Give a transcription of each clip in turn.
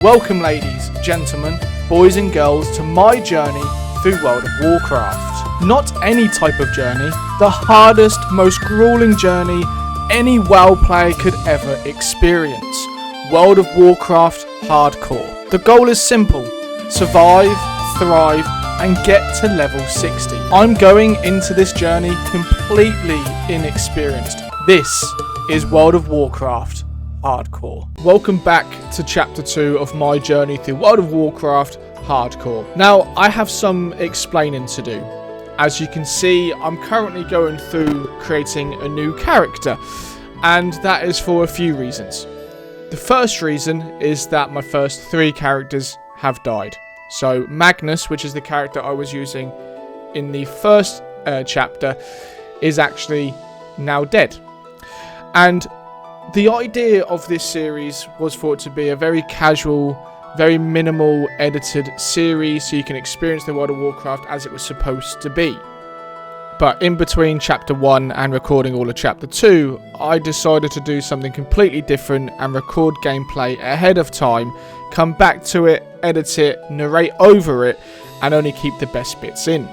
Welcome ladies, gentlemen, boys and girls to my journey through World of Warcraft. Not any type of journey, the hardest, most grueling journey any WoW player could ever experience. World of Warcraft Hardcore. The goal is simple: survive, thrive, and get to level 60. I'm going into this journey completely inexperienced. This is World of Warcraft Hardcore. Welcome back to Chapter 2 of my journey through World of Warcraft Hardcore. Now, I have some explaining to do. As you can see, I'm currently going through creating a new character, and that is for a few reasons. The first reason is that my first 3 characters have died. So Magnus, which is the character I was using in the first chapter, is actually now dead. And the idea of this series was for it to be a very casual, very minimal edited series so you can experience the World of Warcraft as it was supposed to be. But in between Chapter 1 and recording all of Chapter 2, I decided to do something completely different and record gameplay ahead of time, come back to it, edit it, narrate over it, and only keep the best bits in.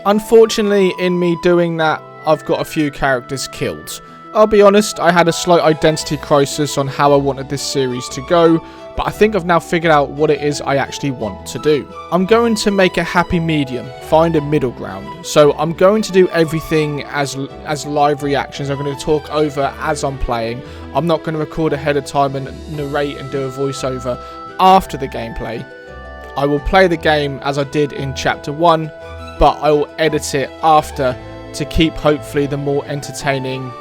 Unfortunately, in me doing that, I've got a few characters killed. I'll be honest, I had a slight identity crisis on how I wanted this series to go, but I think I've now figured out what it is I actually want to do. I'm going to make a happy medium, find a middle ground. So I'm going to do everything as live reactions. I'm going to talk over as I'm playing. I'm not going to record ahead of time and narrate and do a voiceover after the gameplay. I will play the game as I did in Chapter 1, but I will edit it after to keep hopefully the more entertaining,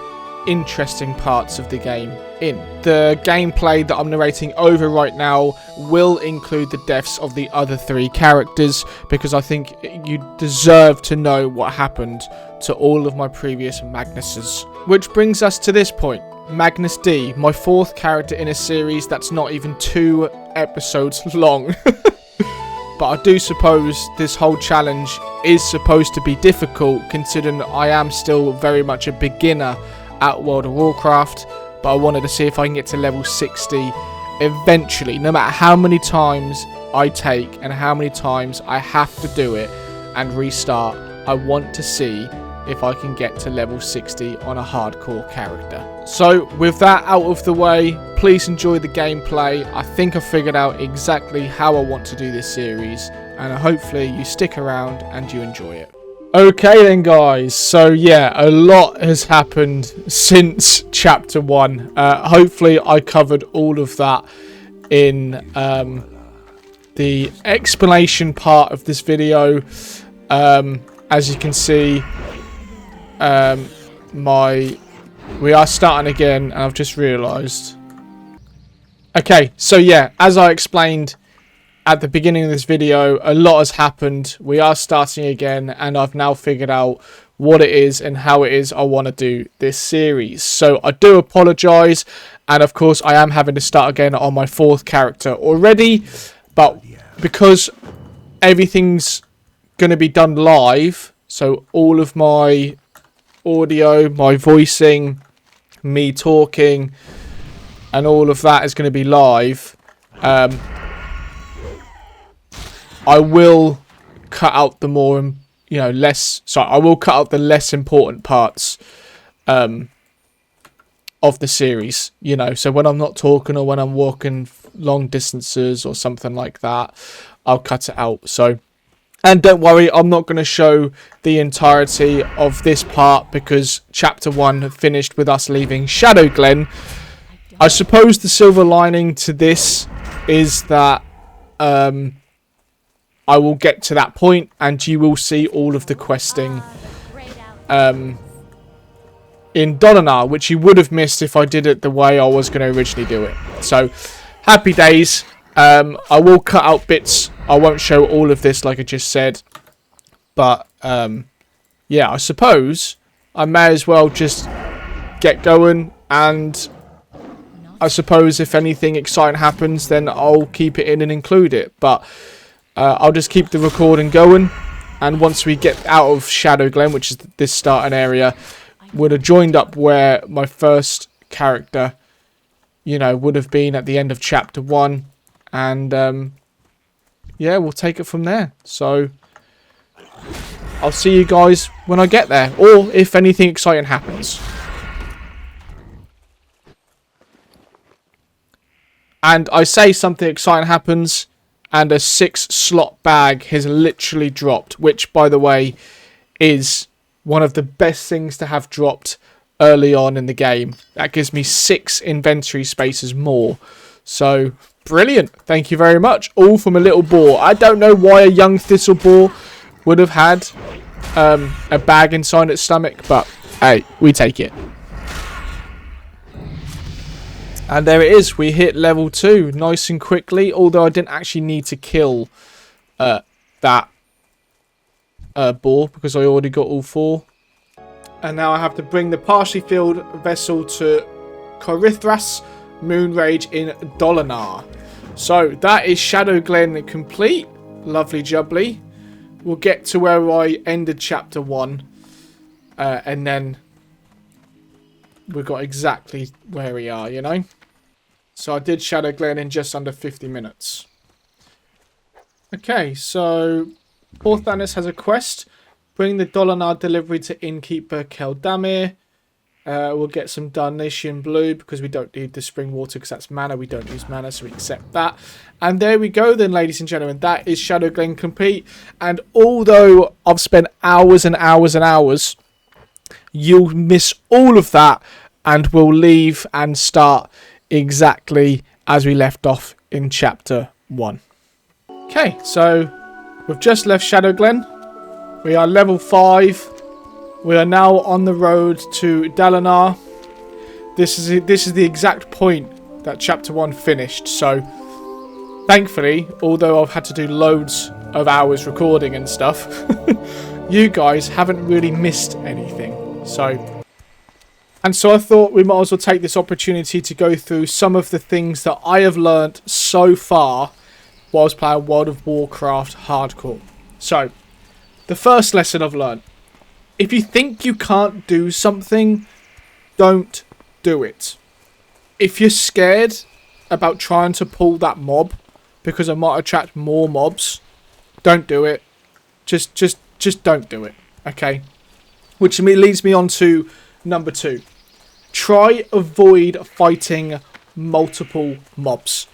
interesting parts of the game in. The gameplay that I'm narrating over right now will include the deaths of the other 3 characters, because I think you deserve to know what happened to all of my previous Magnuses. Which brings us to this point. Magnus D, my 4th character in a series that's not even 2 episodes long. But I do suppose this whole challenge is supposed to be difficult, considering I am still very much a beginner at World of Warcraft, but I wanted to see if I can get to level 60 eventually, no matter how many times I take and how many times I have to do it and restart. I want to see if I can get to level 60 on a hardcore character. So with that out of the way, please enjoy the gameplay. I think I figured out exactly how I want to do this series, and hopefully you stick around and you enjoy it. Okay then guys, so yeah, a lot has happened since Chapter 1. Hopefully I covered all of that in the explanation part of this video. As you can see, we are starting again, and I've just realised. Okay, so yeah, as I explained at the beginning of this video, a lot has happened. We are starting again, and I've now figured out what it is and how it is I want to do this series. So I do apologise, and of course I am having to start again on my 4th character already, but because everything's going to be done live, so all of my audio, my voicing, me talking, and all of that is going to be live. I will cut out the more, I will cut out the less important parts of the series, so when I'm not talking or when I'm walking long distances or something like that, I'll cut it out. So, and don't worry, I'm not going to show the entirety of this part because Chapter 1 finished with us leaving Shadowglen. I suppose the silver lining to this is that I will get to that point and you will see all of the questing in Dolinar, which you would have missed if I did it the way I was going to originally do it. So, happy days. I will cut out bits. I won't show all of this like I just said. But, yeah, I suppose I may as well just get going. And I suppose if anything exciting happens, then I'll keep it in and include it. But I'll just keep the recording going, and once we get out of Shadowglen, which is this starting area, would have joined up where my first character, would have been at the end of Chapter 1, And yeah, we'll take it from there. So I'll see you guys when I get there, or if anything exciting happens. And I say something exciting happens, and a 6-slot bag has literally dropped, which, by the way, is one of the best things to have dropped early on in the game. That gives me 6 inventory spaces more. So, brilliant. Thank you very much. All from a little boar. I don't know why a young thistle boar would have had a bag inside its stomach, but hey, we take it. And there it is. We hit level 2 nice and quickly, although I didn't actually need to kill that boar because I already got all 4. And now I have to bring the partially filled vessel to Corithras Moon Rage in Dolinar. So that is Shadow Glen complete. Lovely jubbly. We'll get to where I ended chapter 1. And then we've got exactly where we are, you know. So I did Shadow Glen in just under 50 minutes. Okay, so Porthanis has a quest. Bring the Dolinar delivery to innkeeper Keldamir. We'll get some Darnatian blue because we don't need the spring water because that's mana. We don't use mana, so we accept that. And there we go then, ladies and gentlemen. That is Shadow Glen complete. And although I've spent hours and hours and hours, you'll miss all of that and we'll leave and start exactly as we left off in chapter 1. Okay, so we've just left Shadow Glen. We are level 5. We are now on the road to Dalinar. This is the exact point that chapter 1 finished. So, thankfully, although I've had to do loads of hours recording and stuff, you guys haven't really missed anything. So I thought we might as well take this opportunity to go through some of the things that I have learnt so far whilst playing World of Warcraft Hardcore. So, the first lesson I've learnt. If you think you can't do something, don't do it. If you're scared about trying to pull that mob because it might attract more mobs, don't do it. Just don't do it. Okay? Which leads me on to number 2. Try avoid fighting multiple mobs.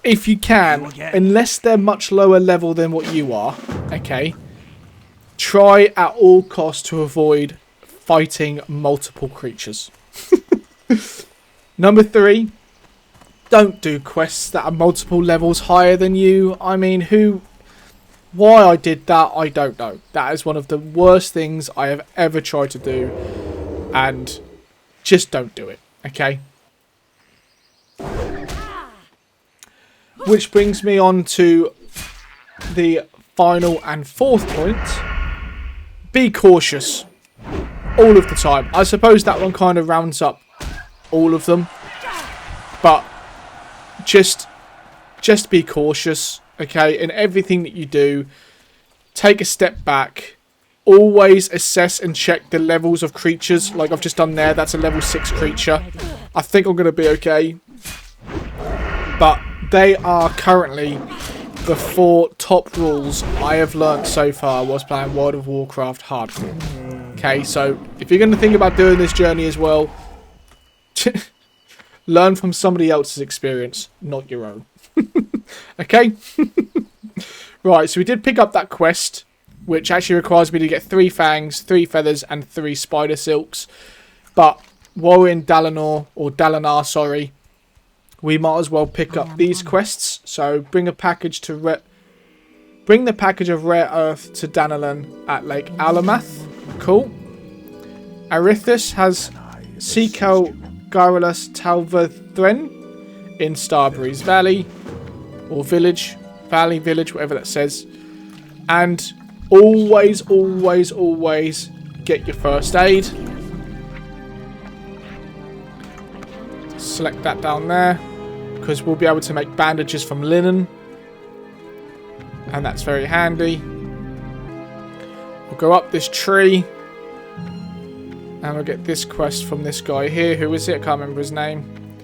If you can, unless they're much lower level than what you are, okay? Try at all costs to avoid fighting multiple creatures. Number 3, don't do quests that are multiple levels higher than you. I mean, why I did that, I don't know. That is one of the worst things I have ever tried to do. And just don't do it, okay? Which brings me on to the final and 4th point. Be cautious all of the time. I suppose that one kind of rounds up all of them. But just be cautious, okay? In everything that you do, take a step back. Always assess and check the levels of creatures. Like I've just done there. That's a level 6 creature. I think I'm going to be okay. But they are currently the 4 top rules I have learnt so far whilst playing World of Warcraft Hardcore. Okay, so if you're going to think about doing this journey as well, learn from somebody else's experience, not your own. Okay? Right, so we did pick up that quest, which actually requires me to get 3 fangs, 3 feathers, and 3 spider silks. But while we're in Dalinar, sorry, we might as well pick up these quests. So bring the package of rare earth to Danalan at Lake Alamath. Cool. Arithis has Sekel Garrulus Talvathren in Starberry's Valley. Or village, whatever that says. And always get your first aid. Select that down there, because we'll be able to make bandages from linen. And that's very handy. We'll go up this tree. And we'll get this quest from this guy here. Who is it? I can't remember his name.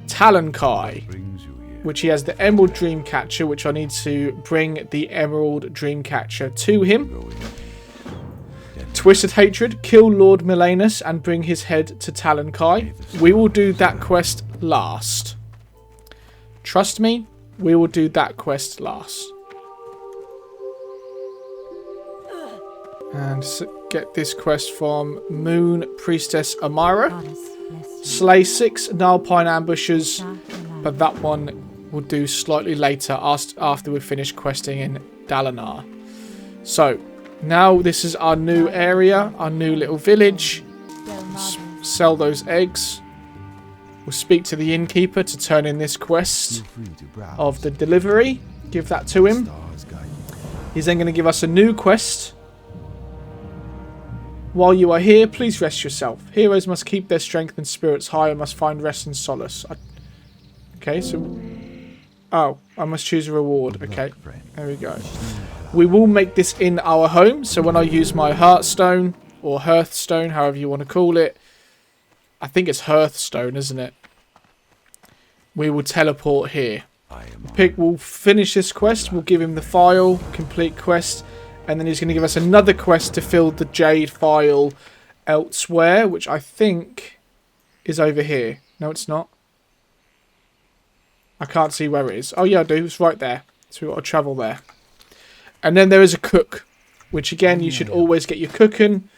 Talonkai. which he has the Emerald Dreamcatcher, which I need to bring the Emerald Dreamcatcher to him. Twisted Hatred, kill Lord Milanus and bring his head to Talon Kai. We will do that quest last. Trust me, we will do that quest last. And get this quest from Moon Priestess Amira. Slay 6 Nalpine ambushes, but that one will do slightly later after we've finished questing in Dalinar. So, now this is our new area, our new little village. Sell those eggs. We'll speak to the innkeeper to turn in this quest of the delivery. Give that to him. He's then going to give us a new quest. While you are here, please rest yourself. Heroes must keep their strength and spirits high and must find rest and solace. Okay, so... Oh, I must choose a reward. Okay, there we go. We will make this in our home. So when I use my Hearthstone, or Hearthstone, however you want to call it. I think it's Hearthstone, isn't it? We will teleport here. We'll finish this quest. We'll give him the file, complete quest. And then he's going to give us another quest to fill the Jade file elsewhere, which I think is over here. No, it's not. I can't see where it is. Oh, yeah, I do. It's right there. So we've got to travel there. And then there is a cook, which, again, you should always get your cooking,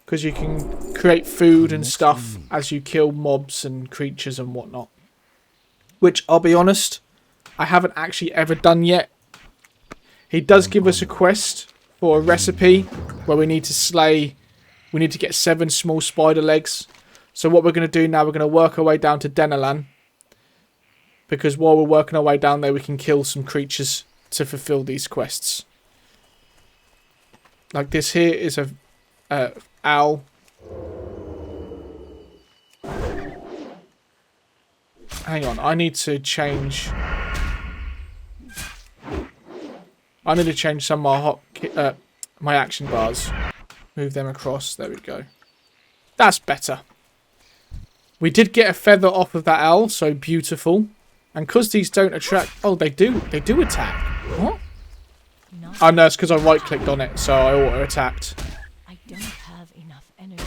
because you can create food and stuff as you kill mobs and creatures and whatnot. Which, I'll be honest, I haven't actually ever done yet. He does give us a quest for a recipe where we need to get 7 small spider legs. So what we're going to do now, we're going to work our way down to Denalan, because while we're working our way down there, we can kill some creatures to fulfill these quests. Like this here is a owl. Hang on, I need to change some of my action bars. Move them across. There we go. That's better. We did get a feather off of that owl, so beautiful. And because these don't attract... Oh, they do. They do attack. What? Oh, no, it's because I right-clicked on it, so I auto-attacked. I don't have enough energy.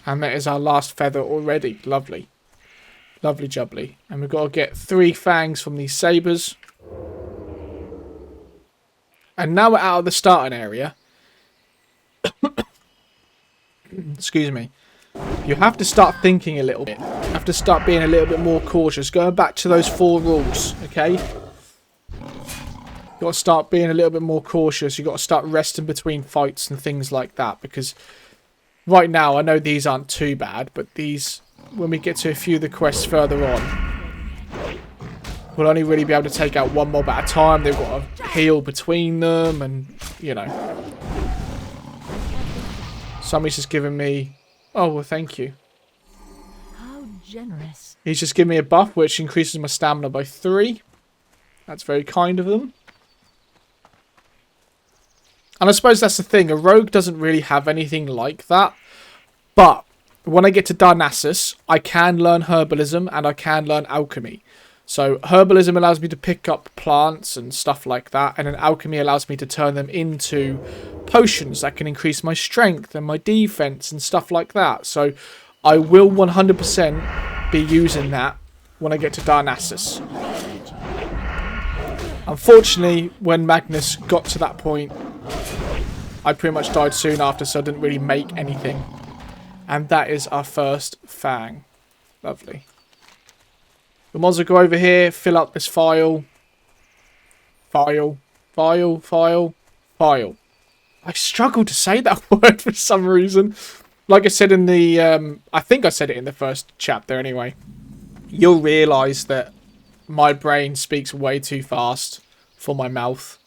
And that is our last feather already. Lovely. Lovely jubbly. And we've got to get 3 fangs from these sabres. And now we're out of the starting area. Excuse me. You have to start thinking a little bit. You have to start being a little bit more cautious. Going back to those 4 rules, okay? You've got to start being a little bit more cautious. You've got to start resting between fights and things like that. Because right now, I know these aren't too bad. But these, when we get to a few of the quests further on, we'll only really be able to take out 1 mob at a time. They've got to heal between them and, you know. Somebody's just giving me... Oh, well, thank you. How generous. He's just given me a buff, which increases my stamina by 3. That's very kind of them. And I suppose that's the thing. A rogue doesn't really have anything like that. But when I get to Darnassus, I can learn herbalism and I can learn alchemy. So herbalism allows me to pick up plants and stuff like that. And then alchemy allows me to turn them into potions that can increase my strength and my defense and stuff like that. So I will 100% be using that when I get to Darnassus. Unfortunately, when Magnus got to that point, I pretty much died soon after, so I didn't really make anything. And that is our first fang. Lovely. We might as well go over here, fill up this file. File. I struggle to say that word for some reason. Like I said in the... I think I said it in the first chapter anyway. You'll realise that my brain speaks way too fast for my mouth.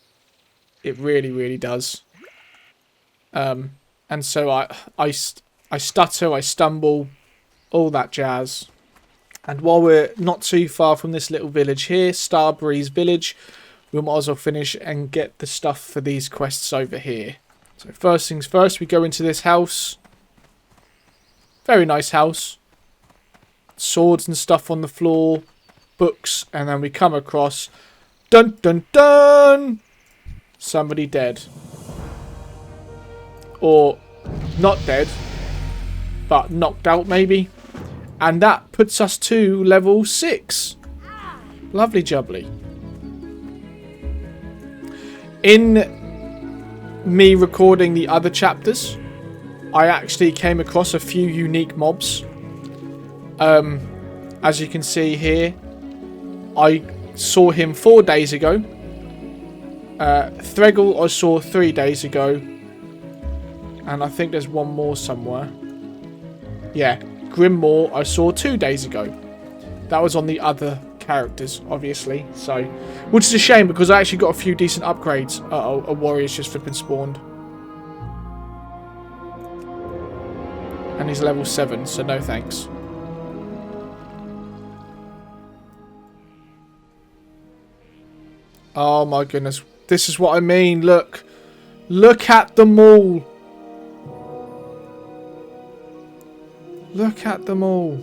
It really, really does. And so I stutter, I stumble, all that jazz. And while we're not too far from this little village here, Starbreeze Village, we might as well finish and get the stuff for these quests over here. So first things first, we go into this house. Very nice house. swords and stuff on the floor, books, and then we come across, dun dun dun, somebody dead. Or not dead, but knocked out maybe. And that puts us to level 6. Lovely jubbly. In me recording the other chapters, I actually came across a few unique mobs. As you can see here, I saw him 4 days ago. Thregal I saw 3 days ago. And I think there's one more somewhere. Yeah, Grimmaw I saw 2 days ago. That was on the other characters, obviously. So, which is a shame because I actually got a few decent upgrades. Uh-oh, a warrior's just flipping spawned. And he's level 7, so no thanks. Oh my goodness. This is what I mean. Look. Look at them all. Look at them all.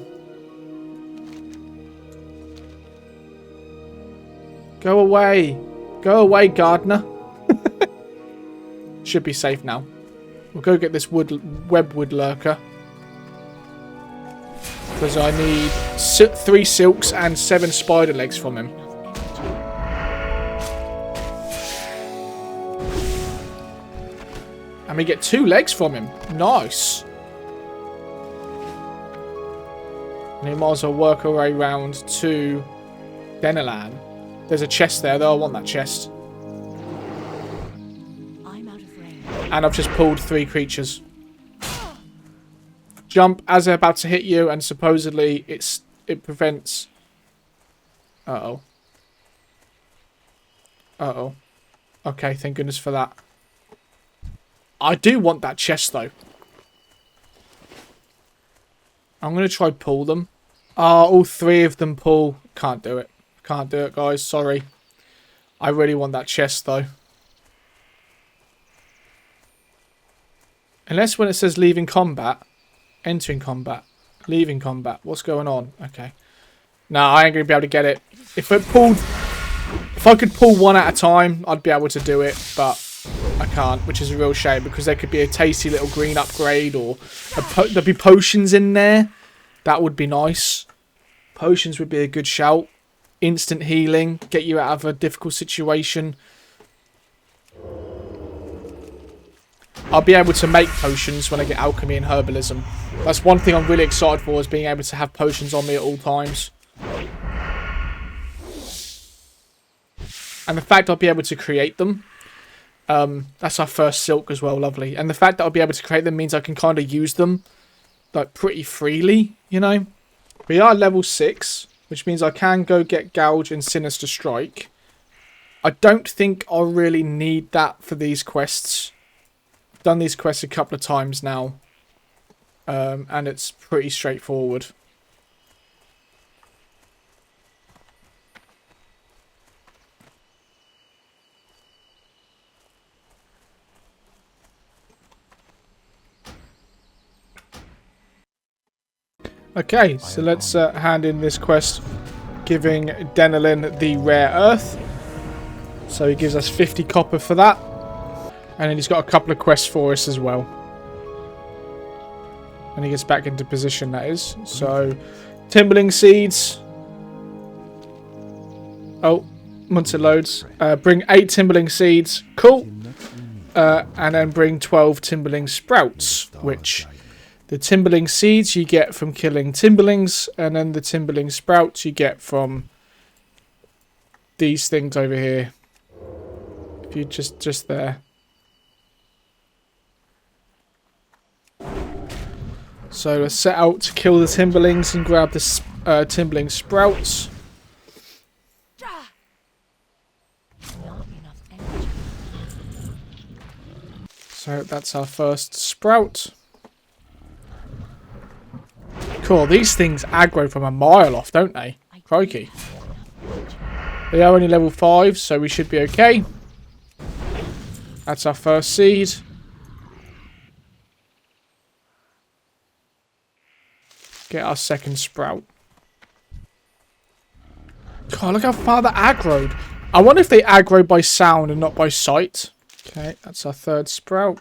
Go away. Go away, gardener. Should be safe now. We'll go get this webwood lurker. Because I need 3 silks and 7 spider legs from him. And we get 2 legs from him. Nice. And we might as well work our way round to Denelan. There's a chest there, though. I want that chest. I'm out of range. And I've just pulled 3 creatures. Jump as they're about to hit you, and supposedly it prevents... Uh-oh. Uh-oh. Okay, thank goodness for that. I do want that chest, though. I'm going to try pull them. All 3 of them pull. Can't do it. Can't do it, guys. Sorry. I really want that chest, though. Unless when it says leaving combat, entering combat, leaving combat. What's going on? Okay. No, I ain't going to be able to get it. If I could pull 1 at a time, I'd be able to do it, but I can't, which is a real shame because there could be a tasty little green upgrade or there'd be potions in there. That would be nice. Potions would be a good shout. Instant healing, get you out of a difficult situation. I'll be able to make potions when I get alchemy and herbalism. That's one thing I'm really excited for, is being able to have potions on me at all times. And the fact I'll be able to create them. That's our first silk as well, lovely. And the fact that I'll be able to create them means I can kind of use them like pretty freely, you know. We are level 6, which means I can go get Gouge and Sinister Strike. I don't think I'll really need that for these quests. I've done these quests a couple of times now. And it's pretty straightforward. Okay, so let's hand in this quest, giving Denelin the rare earth. So he gives us 50 copper for that. And then he's got a couple of quests for us as well. And he gets back into position, that is. So, Timberling Seeds. Oh, once it loads. Bring 8 Timberling Seeds. Cool. And then bring 12 Timberling Sprouts, which... The Timberling Seeds you get from killing Timberlings, and then the Timberling Sprouts you get from these things over here. If you just there. So let's set out to kill the Timberlings and grab the Timberling Sprouts. Not enough energy. So that's our first Sprout. Cool, these things aggro from a mile off, don't they? Crikey. They are only level 5, so we should be okay. That's our first seed. Get our second sprout. God, look how far they're aggroed. I wonder if they aggro by sound and not by sight. Okay, that's our third sprout.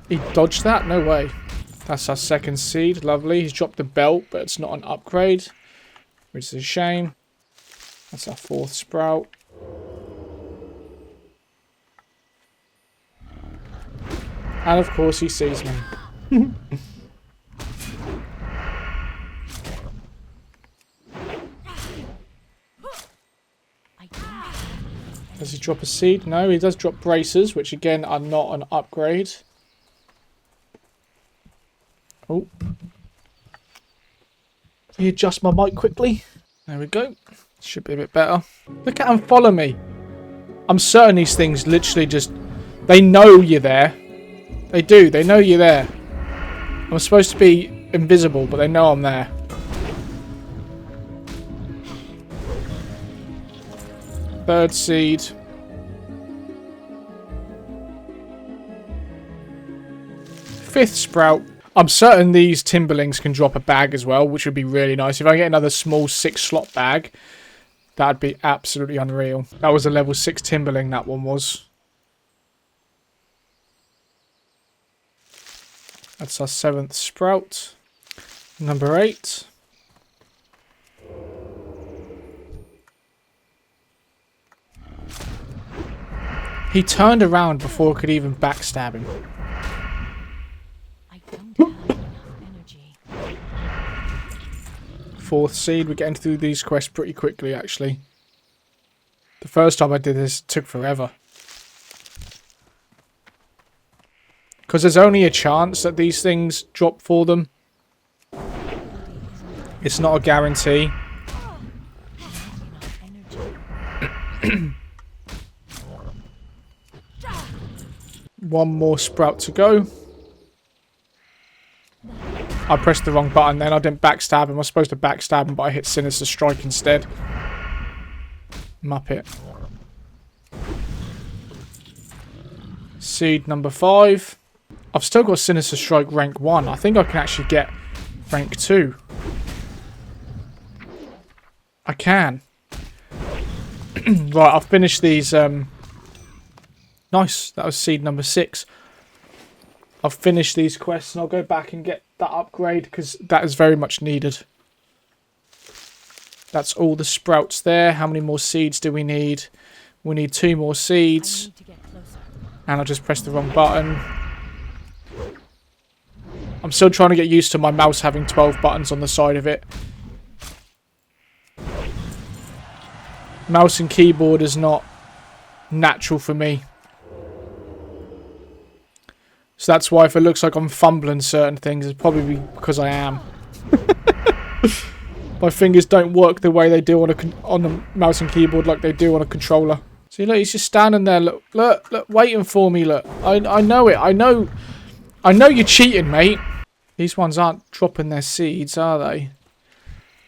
He dodged that? No way. That's our second seed. Lovely. He's dropped the belt, but it's not an upgrade, which is a shame. That's our fourth sprout. And of course he sees me. Does he drop a seed? No, he does drop braces, which again are not an upgrade. Oh. Let me adjust my mic quickly. There we go. Should be a bit better. Look at them follow me. I'm certain these things literally just... They know you're there. They do. They know you're there. I'm supposed to be invisible, but they know I'm there. Third seed. Fifth sprout. I'm certain these timberlings can drop a bag as well, which would be really nice. If I get another small 6-slot bag, that'd be absolutely unreal. That was a level 6 timberling, that one was. That's our 7th sprout. Number 8. He turned around before I could even backstab him. I don't have enough energy. 4th seed. We're getting through these quests pretty quickly, actually. The first time I did this, it took forever. Because there's only a chance that these things drop for them. It's not a guarantee. One more sprout to go. I pressed the wrong button then. I didn't backstab him. I was supposed to backstab him, but I hit Sinister Strike instead. Muppet. Seed number 5. I've still got Sinister Strike rank 1. I think I can actually get rank 2. I can. Right, I've finished these. Nice. That was seed number 6. I've finished these quests and I'll go back and get that upgrade because that is very much needed. That's all the sprouts there. How many more seeds do we need? We need 2 more seeds. And I just pressed the wrong button. I'm still trying to get used to my mouse having 12 buttons on the side of it. Mouse and keyboard is not natural for me. So that's why if it looks like I'm fumbling certain things, it's probably because I am. My fingers don't work the way they do on a mouse and keyboard like they do on a controller. See, look, he's just standing there. Look, waiting for me. Look, I know it. I know you're cheating, mate. These ones aren't dropping their seeds, are they?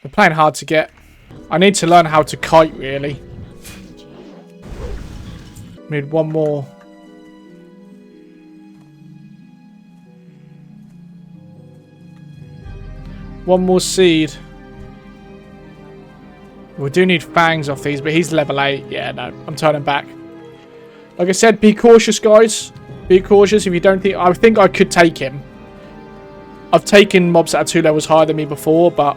They're playing hard to get. I need to learn how to kite, really. Need one more. One more seed. We do need fangs off these, but he's level 8. Yeah, no, I'm turning back. Like I said, be cautious, guys. Be cautious if you don't think... I think I could take him. I've taken mobs that are 2 levels higher than me before, but...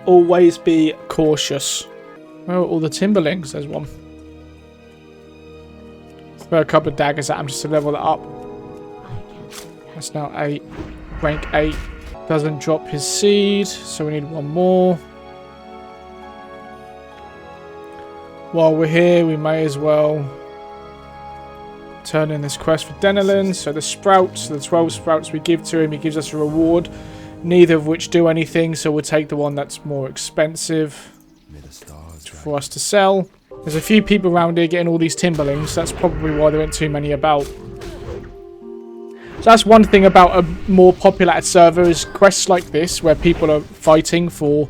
always be cautious. Where are all the timberlings? There's one. Throw a couple of daggers at him just to level it up. That's now 8. Rank 8. Doesn't drop his seed, so we need one more. While we're here, we may as well turn in this quest for Denelin. So the sprouts, the 12 sprouts we give to him, he gives us a reward. Neither of which do anything, so we'll take the one that's more expensive for us to sell. There's a few people around here getting all these timberlings. That's probably why there aren't too many about. So that's one thing about a more populated server is quests like this, where people are fighting for,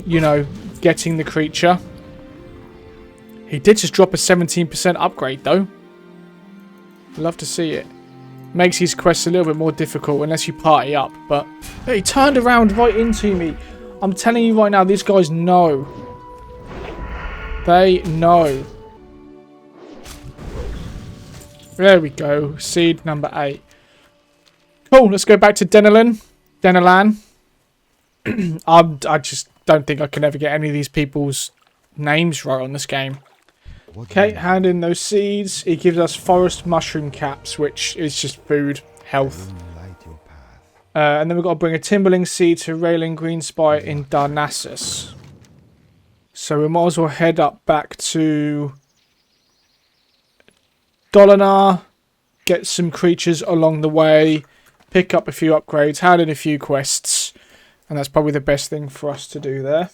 you know, getting the creature. He did just drop a 17% upgrade, though. Love to see it. Makes these quests a little bit more difficult unless you party up. But he turned around right into me. I'm telling you right now, these guys know. They know. There we go. Seed number 8. Cool. Let's go back to Denelan. I just don't think I can ever get any of these people's names right on this game. Okay, hand in those seeds. He gives us forest mushroom caps, which is just food, health. And then we've got to bring a Timberling seed to Railing Greenspire in Darnassus. So we might as well head up back to Dolinar, get some creatures along the way, pick up a few upgrades, hand in a few quests, and that's probably the best thing for us to do there.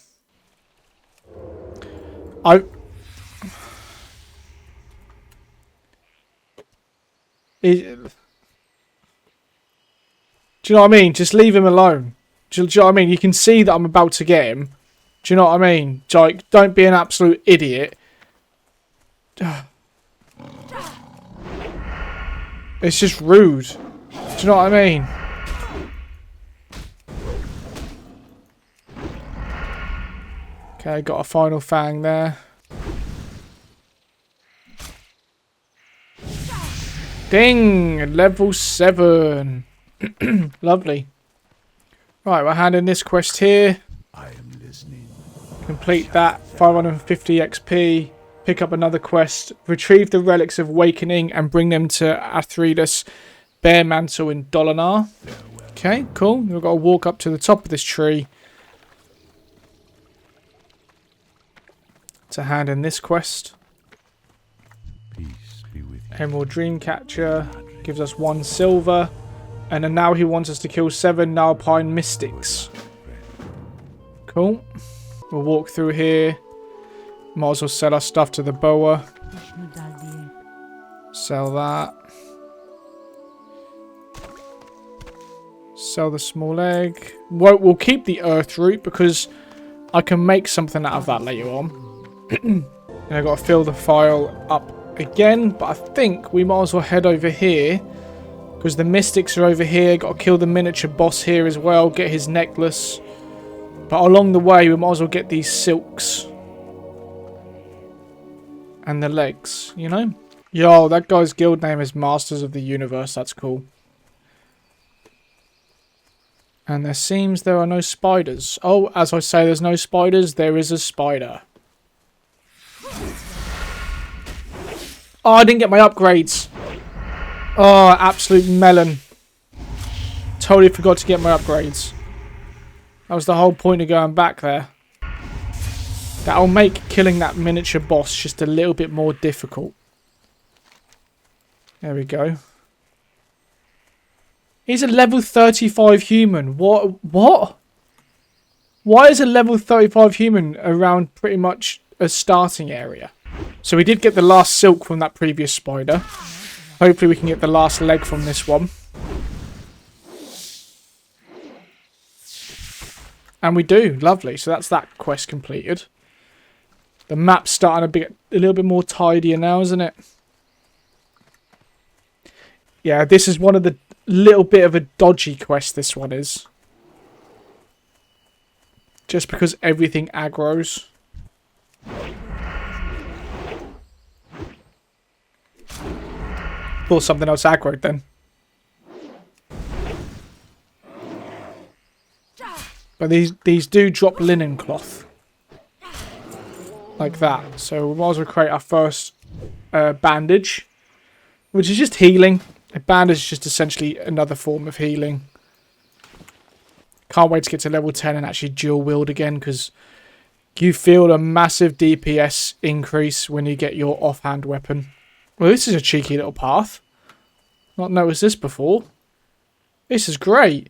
Do you know what I mean? Just leave him alone. Do you know what I mean? You can see that I'm about to get him. Do you know what I mean? Like, don't be an absolute idiot. It's just rude. Do you know what I mean? Okay, got a final fang there. Ding! Level 7. Lovely. Right, we're handing this quest here. I am listening. Complete that. 550 XP. Pick up another quest. Retrieve the relics of Awakening and bring them to Athreda's Bear Mantle in Dolinar. Okay, cool. We've got to walk up to the top of this tree to hand in this quest. Peace be with you. Emerald Dreamcatcher gives us 1 silver. And then now he wants us to kill 7 Nalpine Mystics. Cool. We'll walk through here. Might as well sell our stuff to the boa. Sell that. Sell the small egg. We'll keep the earth root because I can make something out of that later on. And I've got to fill the file up again. But I think we might as well head over here. Because the mystics are over here. Got to kill the miniature boss here as well. Get his necklace. But along the way, we might as well get these silks. And the legs, you know? Yo, that guy's guild name is Masters of the Universe. That's cool. And there seems there are no spiders. Oh, as I say, there's no spiders. There is a spider. Oh, I didn't get my upgrades. Oh, absolute melon. Totally forgot to get my upgrades. That was the whole point of going back there. That'll make killing that miniature boss just a little bit more difficult. There we go. He's a level 35 human. What? Why is a level 35 human around pretty much a starting area? So we did get the last silk from that previous spider. Hopefully we can get the last leg from this one. And we do. Lovely. So that's that quest completed. The map's starting to be a little bit more tidier now, isn't it? Yeah, this is one of the little bit of a dodgy quest, this one is. Just because everything aggroes. Thought something else aggroed then. But these do drop linen cloth. Like that. So we might as well create our first bandage. Which is just healing. A bandage is just essentially another form of healing. Can't wait to get to level 10 and actually dual wield again. Because you feel a massive DPS increase when you get your offhand weapon. Well, this is a cheeky little path. Not noticed this before. This is great.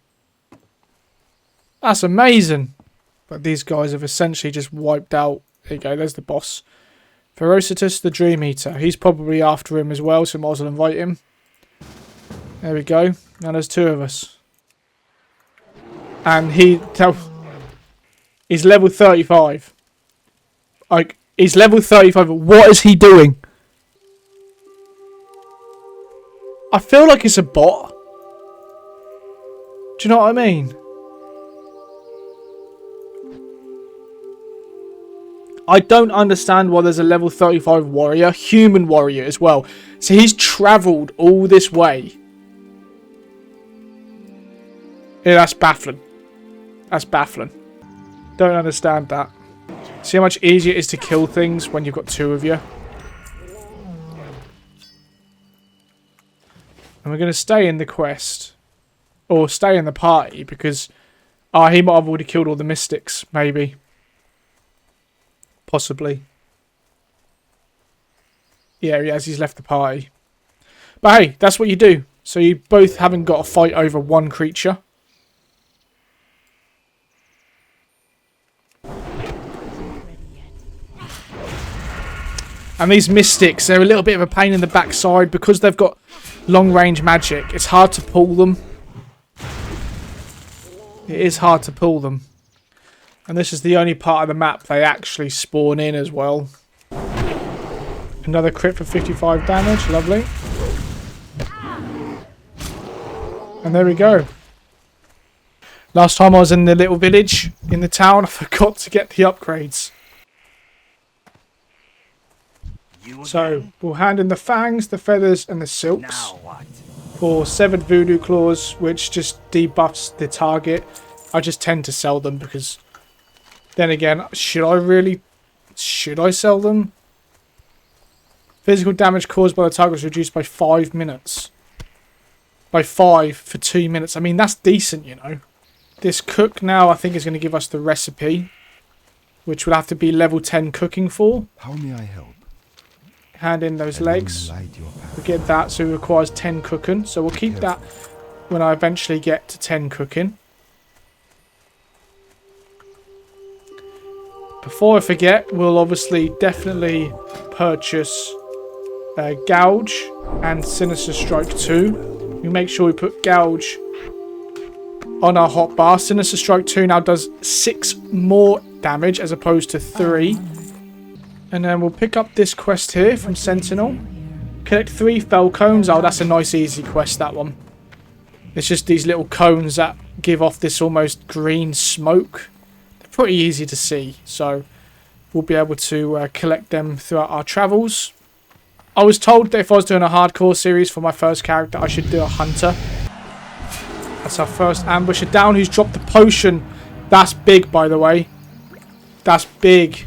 That's amazing. But these guys have essentially just wiped out. There you go, there's the boss. Ferocitus the Dream Eater. He's probably after him as well, so I might as well invite him. There we go. Now there's 2 of us. And he's level 35. Like, he's level 35. What is he doing? I feel like it's a bot. Do you know what I mean? I don't understand why there's a level 35 warrior, human warrior as well. So he's travelled all this way. Yeah, that's baffling. That's baffling. Don't understand that. See how much easier it is to kill things when you've got two of you? And we're going to stay in the quest. Or stay in the party because... he might have already killed all the mystics, maybe. Possibly. Yeah, he has. He's left the party. But hey, that's what you do. So you both haven't got to fight over one creature. And these mystics, they're a little bit of a pain in the backside because they've got long range magic. It's hard to pull them. It is hard to pull them. And this is the only part of the map they actually spawn in as well. Another crit for 55 damage. Lovely. And there we go. Last time I was in the little village in the town, I forgot to get the upgrades. So, we'll hand in the fangs, the feathers, and the silks. For 7 voodoo claws, which just debuffs the target. I just tend to sell them because... Then again, should I sell them? Physical damage caused by the target is reduced by 5 minutes. By 5 for 2 minutes. I mean, that's decent, you know. This cook now, I think, is going to give us the recipe. Which will have to be level 10 cooking for. How may I help? Hand in those legs. We get that, so it requires 10 cooking. So we'll keep that when I eventually get to 10 cooking. Before I forget, we'll obviously definitely purchase Gouge and Sinister Strike 2. We make sure we put Gouge on our hotbar. Sinister Strike 2 now does 6 more damage as opposed to 3. And then we'll pick up this quest here from Sentinel. Collect 3 fell cones. Oh, that's a nice easy quest, that one. It's just these little cones that give off this almost green smoke. They're pretty easy to see, so we'll be able to collect them throughout our travels. I was told that if I was doing a hardcore series for my first character, I should do a hunter. That's our first ambusher down, who's dropped the potion. That's big, by the way. That's big.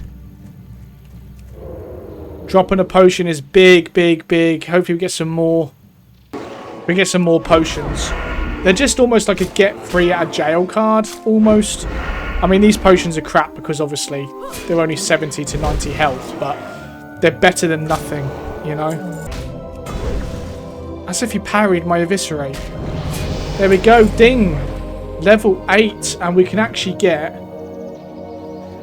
Dropping a potion is big, big, big. Hopefully we get some more. We get some more potions. They're just almost like a get free out of jail card, almost. I mean, these potions are crap because obviously they're only 70 to 90 health, but they're better than nothing, you know. As if you parried my eviscerate. There we go, ding. Level 8, and we can actually get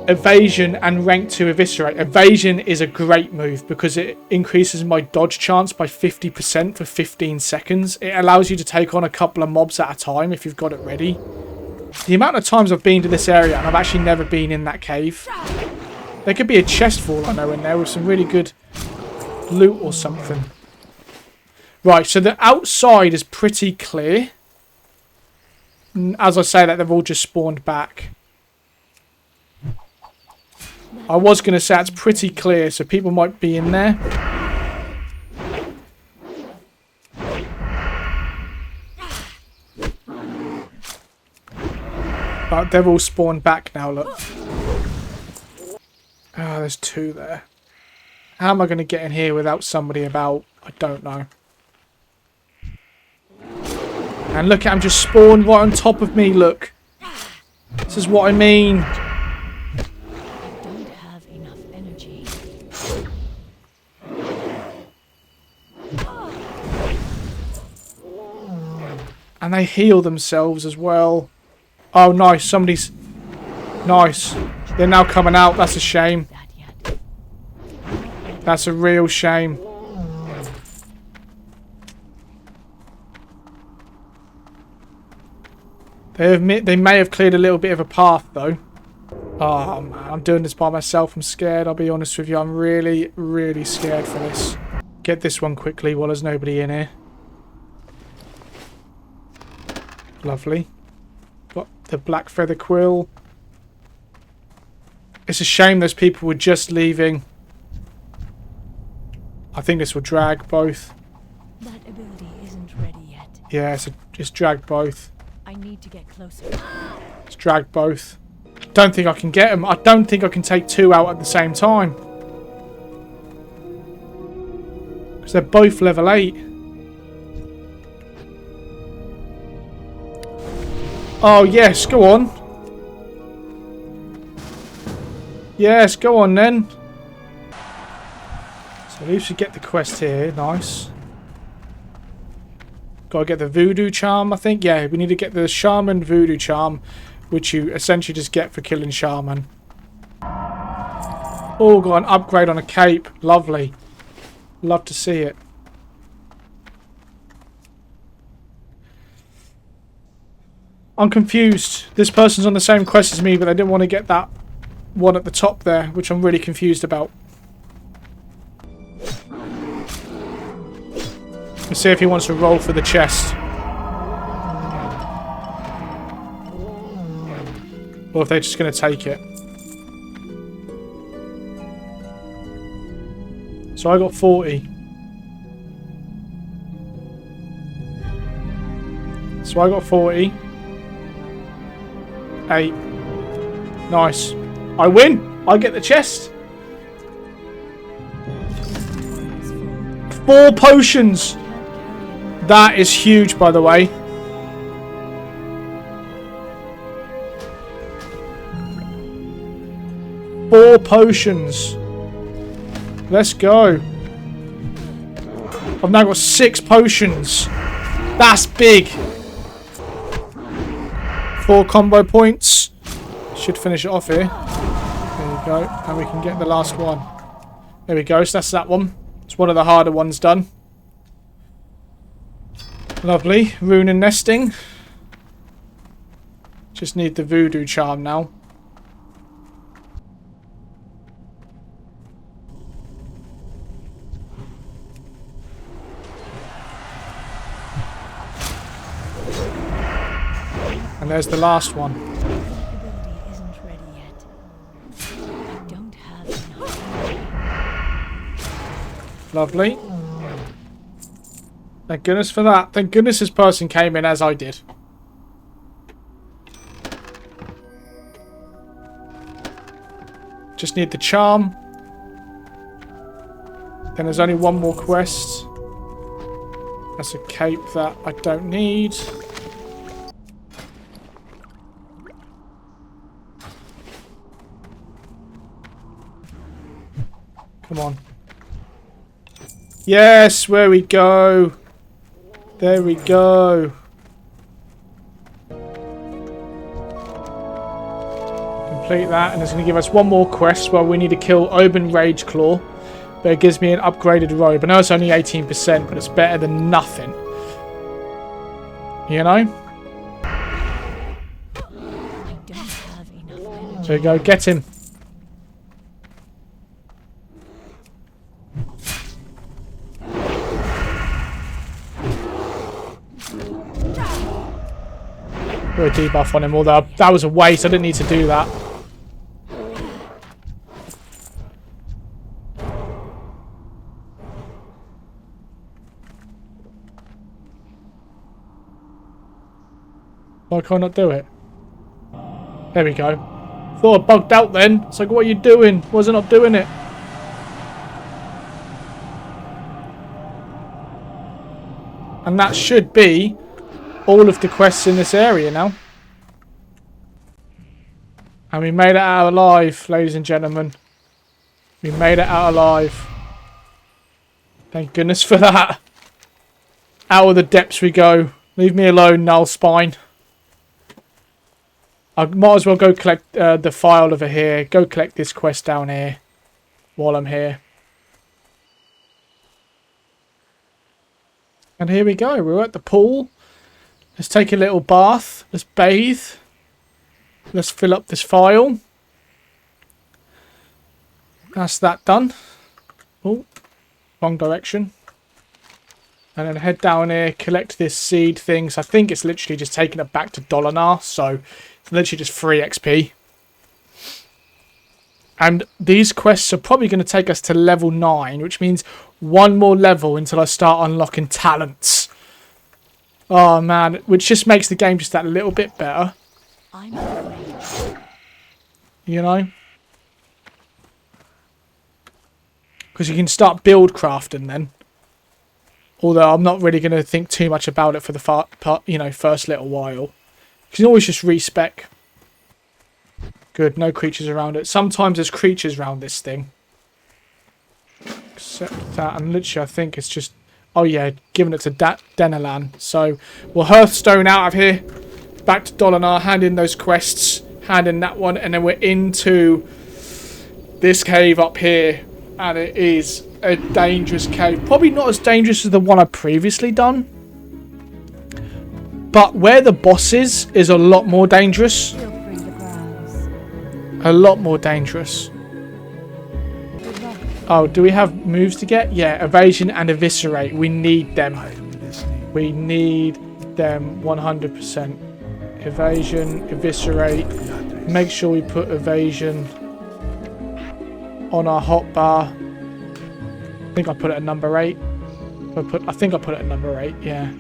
evasion and rank 2 eviscerate. Evasion is a great move because it increases my dodge chance by 50% for 15 seconds. It allows you to take on a couple of mobs at a time if you've got it ready. The amount of times I've been to this area and I've actually never been in that cave. There could be a chest for all I know in there with some really good loot or something. Right, so the outside is pretty clear. As I say that, they've all just spawned back. I was going to say it's pretty clear, so people might be in there. But they've all spawned back now, look. Ah, there's 2 there. How am I going to get in here without somebody about? I don't know. And look at him just spawned right on top of me, look. This is what I mean. And they heal themselves as well. Oh, nice. Somebody's... Nice. They're now coming out. That's a shame. That's a real shame. They may have cleared a little bit of a path, though. Oh, man. I'm doing this by myself. I'm scared. I'll be honest with you. I'm really, really scared for this. Get this one quickly while there's nobody in here. Lovely. Got the black feather quill. It's a shame those people were just leaving. I think this will drag both. That ability isn't ready yet. Yeah, it's drag both. I need to get closer. It's drag both. Don't think I can get them. I don't think I can take two out at the same time. Because they're both level 8. Oh, yes. Go on. Yes, go on then. So at least we get the quest here. Nice. Gotta get the voodoo charm, I think. Yeah, we need to get the shaman voodoo charm, which you essentially just get for killing shaman. Oh, got an upgrade on a cape. Lovely. Love to see it. I'm confused. This person's on the same quest as me, but they didn't want to get that one at the top there, which I'm really confused about. Let's see if he wants to roll for the chest. Or if they're just going to take it. So I got 40. So I got 40. 8. Nice. I win. I get the chest. 4 potions. That is huge, by the way. Four potions. Let's go. I've now got 6 potions. That's big. 4 combo points. Should finish it off here. There you go. And we can get the last one. There we go. So that's that one. It's one of the harder ones done. Lovely. Rune and nesting. Just need the voodoo charm now. And there's the last one. That ability isn't ready yet. I don't have enough. Lovely. Thank goodness for that. Thank goodness this person came in as I did. Just need the charm. Then there's only one more quest. That's a cape that I don't need. Come on. Yes, where we go. There we go. Complete that, and it's going to give us one more quest where we need to kill Oban Rageclaw. But it gives me an upgraded robe. I know it's only 18%, but it's better than nothing. You know? I don't have enough energy. There you go, get him. Put a debuff on him, although that was a waste. I didn't need to do that. Why can't I not do it? There we go. Thought I bugged out then. It's like, what are you doing? Was I not doing it? And that should be all of the quests in this area now. And we made it out alive, ladies and gentlemen. We made it out alive. Thank goodness for that. Out of the depths we go. Leave me alone, Null Spine. I might as well go collect the file over here. Go collect this quest down here while I'm here. And here we go. We're at the pool. Let's take a little bath. Let's bathe. Let's fill up this file. That's that done. Oh, wrong direction. And then head down here, collect this seed thing. So I think it's literally just taking it back to Dolinar. So it's literally just free XP. And these quests are probably going to take us to level 9, which means one more level until I start unlocking talents. Oh, man. Which just makes the game just that little bit better. I'm afraid. You know? Because you can start build crafting then. Although I'm not really going to think too much about it for the first little while. You can always just respec. Good, no creatures around it. Sometimes there's creatures around this thing. Except that, and literally I think it's just... Oh yeah, giving it to Denalan. So we'll Hearthstone out of here. Back to Dolinar, hand in those quests. Hand in that one, and then we're into this cave up here. And it is a dangerous cave. Probably not as dangerous as the one I've previously done. But where the boss is a lot more dangerous. Feel free to browse. A lot more dangerous. Good luck. Oh, do we have moves to get? Yeah, evasion and eviscerate. We need them. We need them 100%. Evasion, eviscerate. Make sure we put evasion on our hotbar. I think I put it at number 8. I think I put it at number 8, yeah.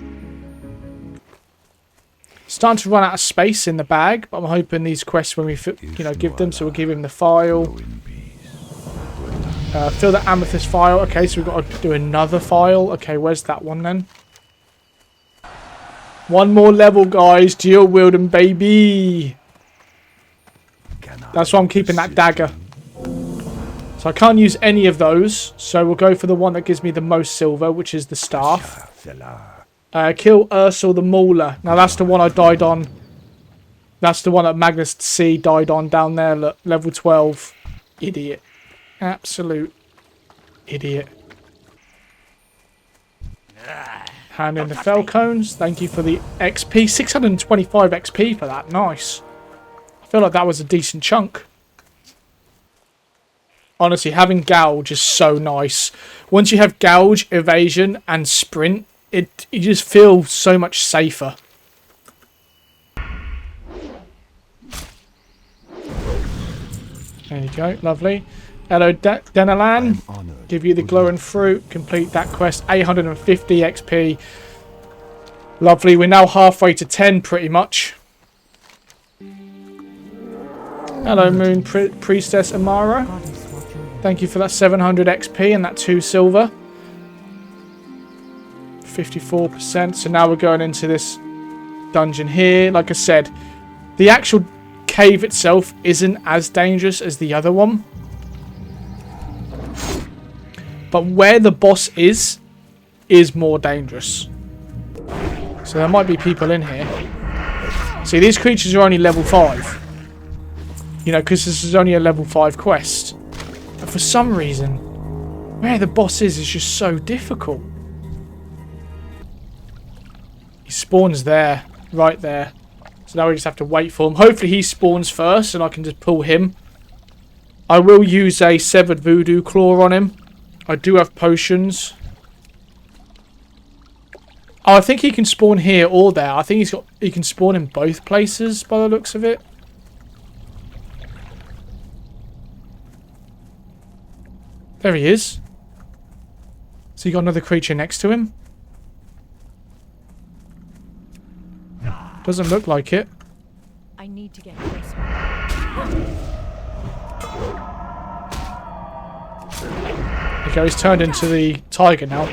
Starting to run out of space in the bag, but I'm hoping these quests when we give them, so we'll give him the file. Fill the amethyst file. Okay, so we've got to do another file. Okay, where's that one then? One more level, guys. Goalden, baby. That's why I'm keeping that dagger. So I can't use any of those. So we'll go for the one that gives me the most silver, which is the staff. Kill Ursel the Mauler. Now that's the one I died on. That's the one that Magnus C died on down there. Look, level 12. Idiot. Absolute idiot. Hand in the Falcons. Thank you for the XP. 625 XP for that. Nice. I feel like that was a decent chunk. Honestly, having Gouge is so nice. Once you have Gouge, Evasion, and Sprint, you just feel so much safer. There you go, lovely. Hello, Denalan. Give you the glowing fruit. Complete that quest. 850 XP. Lovely. We're now halfway to 10, pretty much. Hello, Moon Priestess Amara. Thank you for that 700 XP and that 2 silver. 54%. So now we're going into this dungeon here. Like I said, the actual cave itself isn't as dangerous as the other one. But where the boss is more dangerous. So there might be people in here. See, these creatures are only level 5. You know, because this is only a level 5 quest. But for some reason, where the boss is just so difficult. He spawns there, right there. So now we just have to wait for him. Hopefully he spawns first and I can just pull him. I will use a severed voodoo claw on him. I do have potions. Oh, I think he can spawn here or there. I think he can spawn in both places by the looks of it. There he is. So you got another creature next to him? Doesn't look like it. I need to get closer. Okay, he's turned into the tiger now.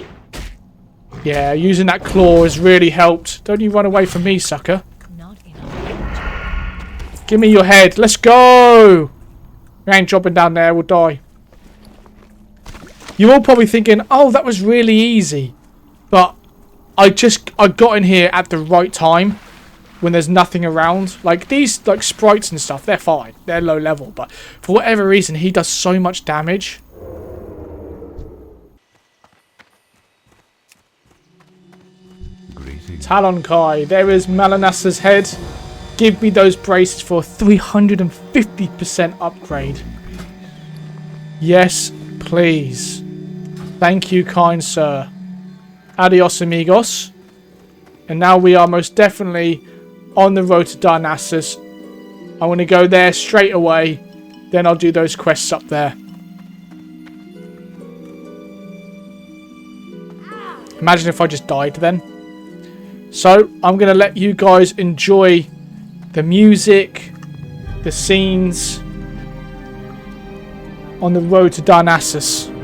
Yeah, using that claw has really helped. Don't you run away from me, sucker. Not enough. Give me your head. Let's go! We ain't dropping down there. We'll die. You're all probably thinking, oh, that was really easy. But I got in here at the right time when there's nothing around. Like, these like sprites and stuff, they're fine. They're low level. But for whatever reason, he does so much damage. Talon Kai. There is Malanassa's head. Give me those braces for a 350% upgrade. Yes, please. Thank you, kind sir. Adios, amigos. And now we are most definitely on the road to Darnassus. I want to go there straight away. Then I'll do those quests up there. Imagine if I just died then. So, I'm going to let you guys enjoy the music, the scenes on the road to Darnassus.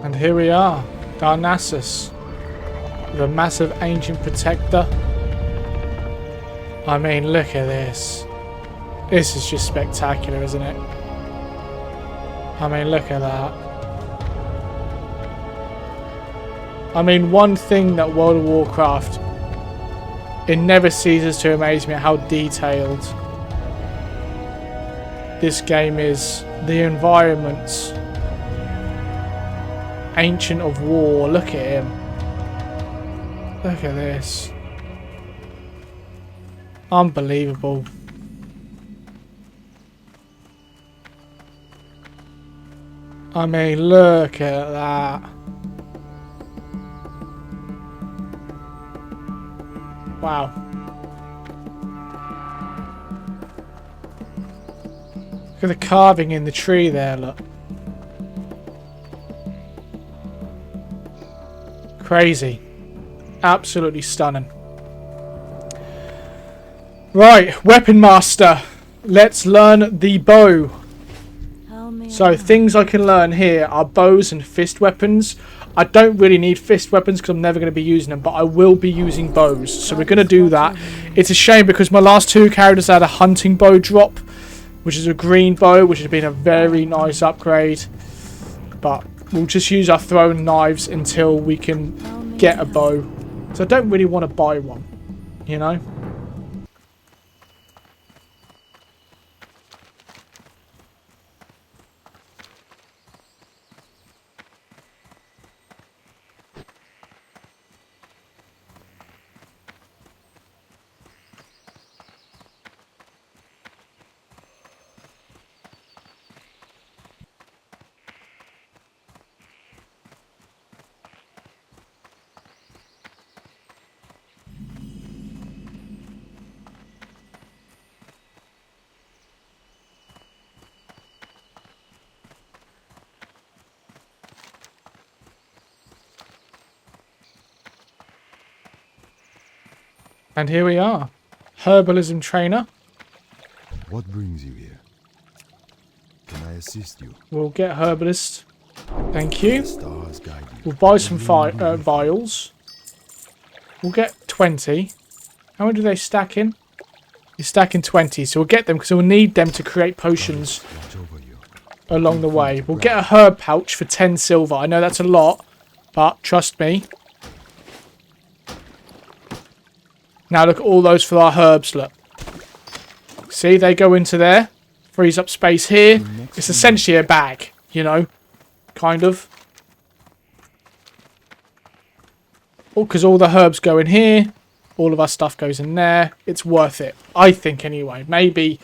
And here we are, Darnassus, the massive ancient protector. I mean, look at this. This is just spectacular, isn't it? I mean, look at that. I mean, one thing that World of Warcraft, it never ceases to amaze me at how detailed this game is. The environments. Ancient of War, look at him. Look at this. Unbelievable. I mean, look at that. Wow. Look at the carving in the tree there, look. Crazy. Absolutely stunning. Right, Weapon Master. Let's learn the bow. So things I can learn here are bows and fist weapons. I don't really need fist weapons because I'm never going to be using them, but I will be using bows. So we're going to do that. It's a shame because my last two characters had a hunting bow drop, which is a green bow, which has been a very nice upgrade. But we'll just use our throwing knives until we can get a bow. So I don't really want to buy one, you know? And here we are. Herbalism trainer. What brings you here? Can I assist you? We'll get herbalist. Thank you. The stars guide you. We'll buy some vials. We'll get 20. How many do they stack in? You're stacking 20, so we'll get them because we'll need them to create potions Watch over you. along the way. We'll get a herb pouch for 10 silver. I know that's a lot, but trust me. Now look at all those for our herbs, look. See, they go into there. Frees up space here. It's essentially a bag, you know. Kind of. Because all the herbs go in here. All of our stuff goes in there. It's worth it. I think anyway. Maybe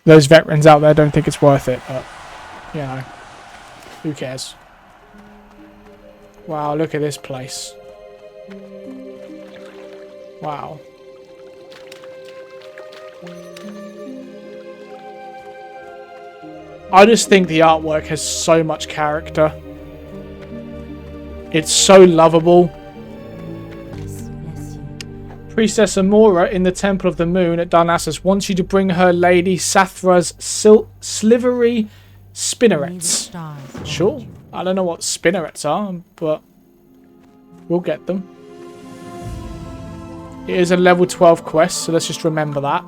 those veterans out there don't think it's worth it, but, you know. Who cares? Wow, look at this place. Wow. I just think the artwork has so much character. It's so lovable. Bless you. Priestess Amora in the Temple of the Moon at Darnassus wants you to bring her Lady Sathra's slivery spinnerets. Stars. Sure. I don't know what spinnerets are, but we'll get them. It is a level 12 quest, so let's just remember that.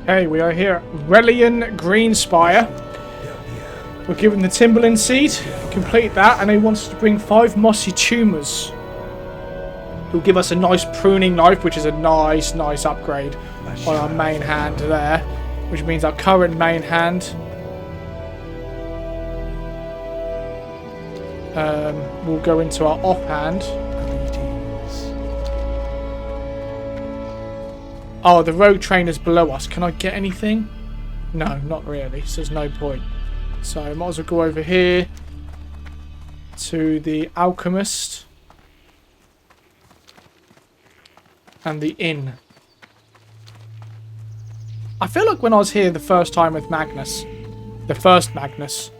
Okay, we are here at Relian Greenspire. We're given the Timberland Seed. Complete that, and he wants to bring 5 mossy tumours. He'll give us a nice pruning knife, which is a nice upgrade on our main hand there. Which means our current main hand will go into our offhand. Oh, the rogue trainer's below us. Can I get anything? No, not really. So there's no point. So I might as well go over here to the alchemist and the inn. I feel like when I was here the first time with Magnus, the first Magnus,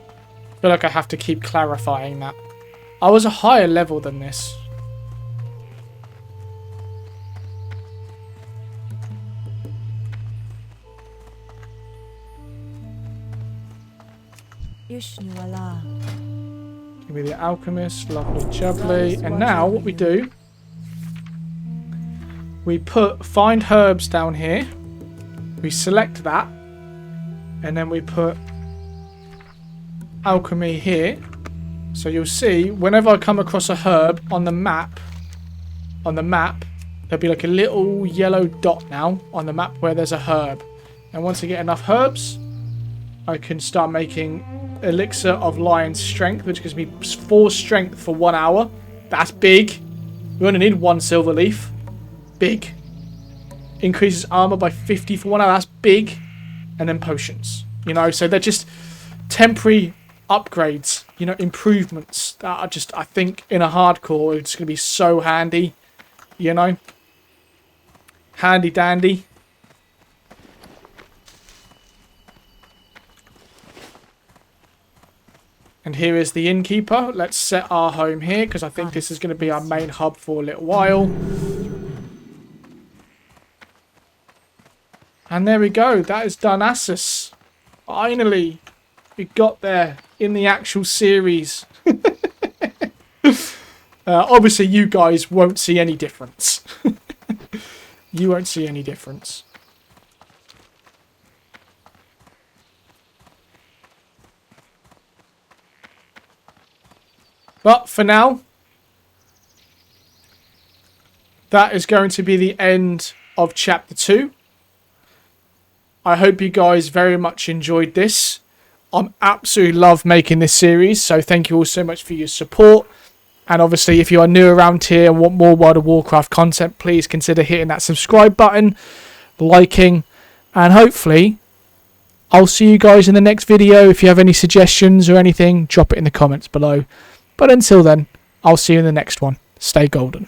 I feel like I have to keep clarifying that. I was a higher level than this. Ishnuala. Give me the alchemist, lovely jubbly. And now what we do, we put find herbs down here. We select that, and then we put alchemy here. So you'll see whenever I come across a herb on the map, there'll be like a little yellow dot now on the map where there's a herb. And once I get enough herbs, I can start making elixir of lion's strength, which gives me 4 strength for 1 hour. That's big. We only need 1 silver leaf. Big. Increases armor by 50 for 1 hour. That's big. And then potions. You know, so they're just temporary upgrades. You know, improvements that are just, I think, in a hardcore, it's going to be so handy. You know, handy dandy. And here is the innkeeper. Let's set our home here because I think this is going to be our main hub for a little while. And there we go. That is Darnassus. Finally, we got there in the actual series. Obviously, you guys won't see any difference. You won't see any difference. But for now, that is going to be the end of Chapter 2. I hope you guys very much enjoyed this. I absolutely love making this series, so thank you all so much for your support. And obviously, if you are new around here and want more World of Warcraft content, please consider hitting that subscribe button, liking, and hopefully, I'll see you guys in the next video. If you have any suggestions or anything, drop it in the comments below. But until then, I'll see you in the next one. Stay golden.